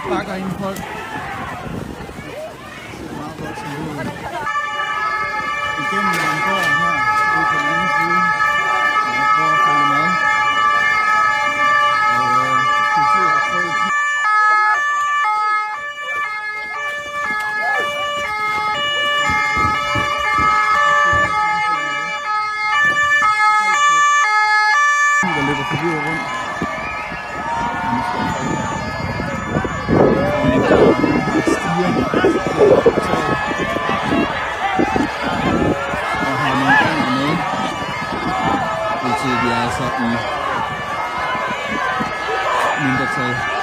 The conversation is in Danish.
bakker ind folk. Det ser meget godt som ud. Igennem en gård her, ude på den anden side. Jeg prøver at følge med. Og politiet har prøvet at der løber forvirret rundt. Stiger. Og har nogle andre med. Det betyder, at vi er altså i mindretal.